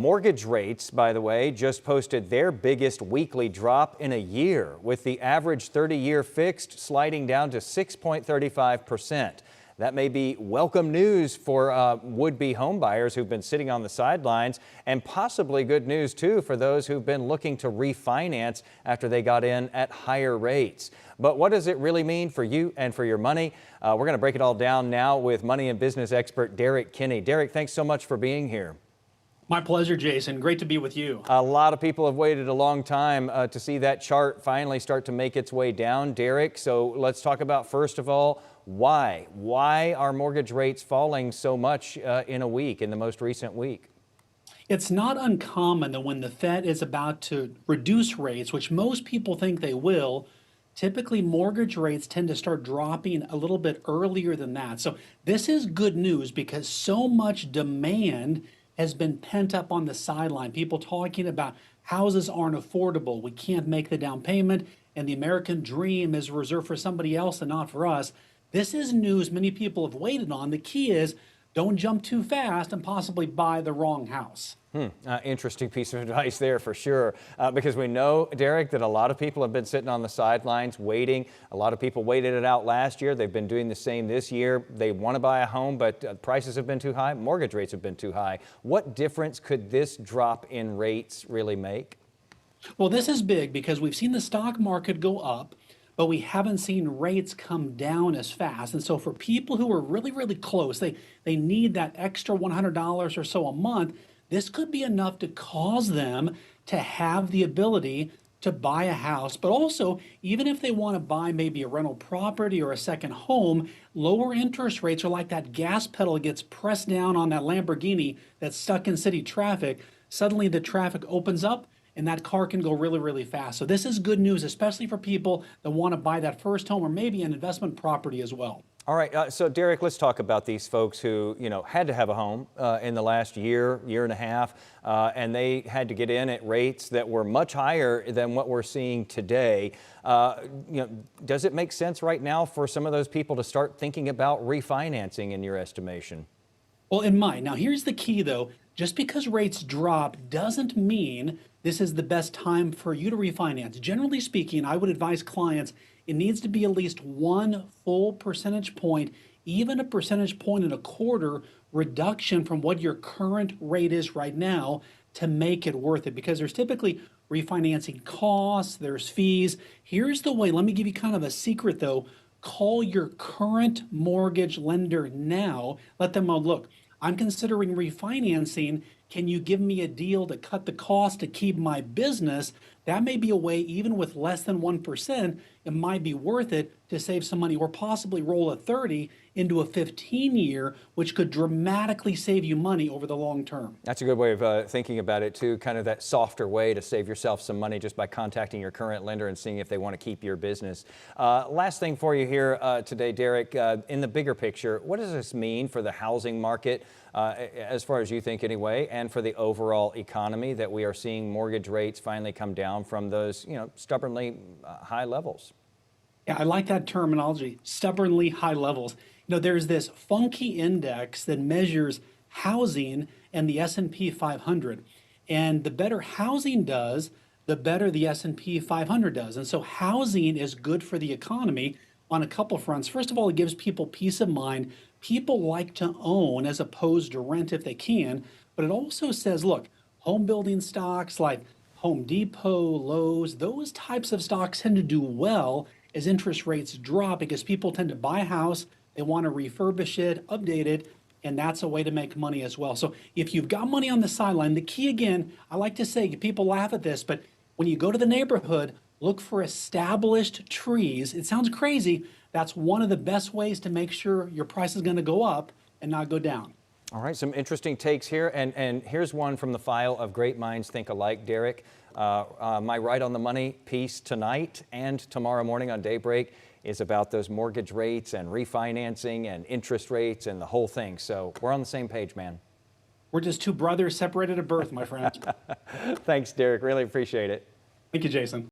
Mortgage rates, by the way, just posted their biggest weekly drop in a year, with the average 30-year fixed sliding down to 6.35%. That may be welcome news for would-be homebuyers who've been sitting on the sidelines, and possibly good news, too, for those who've been looking to refinance after they got in at higher rates. But what does it really mean for you and for your money? We're going to break it all down now with money and business expert Derek Kinney. Derek, thanks so much for being here. My pleasure, Jason. Great to be with you. A lot of people have waited a long time to see that chart finally start to make its way down, Derek. So let's talk about, first of all, why? Why are mortgage rates falling so much in a week, in the most recent week? It's not uncommon that when the Fed is about to reduce rates, which most people think they will, typically mortgage rates tend to start dropping a little bit earlier than that. So this is good news because so much demand has been pent up on the sideline. People talking about houses aren't affordable, we can't make the down payment, and the American dream is reserved for somebody else and not for us. This is news many people have waited on. The key is don't jump too fast and possibly buy the wrong house. Interesting piece of advice there for sure, because we know, Derek, that a lot of people have been sitting on the sidelines waiting. A lot of people waited it out last year. They've been doing the same this year. They want to buy a home, but prices have been too high. Mortgage rates have been too high. What difference could this drop in rates really make? Well, this is big because we've seen the stock market go up, but we haven't seen rates come down as fast. And so for people who are really, really close, they need that extra $100 or so a month. This could be enough to cause them to have the ability to buy a house, but also even if they want to buy maybe a rental property or a second home, lower interest rates are like that gas pedal gets pressed down on that Lamborghini that's stuck in city traffic. Suddenly the traffic opens up and that car can go really, really fast. So this is good news, especially for people that want to buy that first home or maybe an investment property as well. All right, so Derek, let's talk about these folks who, had to have a home in the last year and a half, and they had to get in at rates that were much higher than what we're seeing today. Does it make sense right now for some of those people to start thinking about refinancing, in your estimation? Well, it might. Now, here's the key, though. Just because rates drop doesn't mean this is the best time for you to refinance. Generally speaking, I would advise clients it needs to be at least 1 full percentage point, even a percentage point and a quarter reduction from what your current rate is right now to make it worth it, because there's typically refinancing costs, there's fees. Here's the way. Let me give you kind of a secret, though. Call your current mortgage lender now. Let them know, look, I'm considering refinancing. Can you give me a deal to cut the cost to keep my business? That may be a way, even with less than 1%, it might be worth it to save some money, or possibly roll a 30 into a 15-year, which could dramatically save you money over the long term. That's a good way of thinking about it, too, kind of that softer way to save yourself some money just by contacting your current lender and seeing if they want to keep your business. Last thing for you here today, Derek, in the bigger picture, what does this mean for the housing market, as far as you think anyway, and for the overall economy, that we are seeing mortgage rates finally come down from those, stubbornly high levels? Yeah, I like that terminology, stubbornly high levels. There's this funky index that measures housing and the S&P 500. And the better housing does, the better the S&P 500 does. And so housing is good for the economy on a couple fronts. First of all, it gives people peace of mind. People like to own as opposed to rent if they can. But it also says, look, home building stocks like Home Depot, Lowe's, those types of stocks tend to do well as interest rates drop because people tend to buy a house, they want to refurbish it, update it, and that's a way to make money as well. So if you've got money on the sideline, the key again, I like to say, people laugh at this, but when you go to the neighborhood, look for established trees. It sounds crazy. That's one of the best ways to make sure your price is going to go up and not go down. All right, some interesting takes here, and here's one from the file of Great Minds Think Alike, Derek. My Right on the Money piece tonight and tomorrow morning on Daybreak is about those mortgage rates and refinancing and interest rates and the whole thing. So we're on the same page, man. We're just two brothers separated at birth, my friend. Thanks, Derek. Really appreciate it. Thank you, Jason.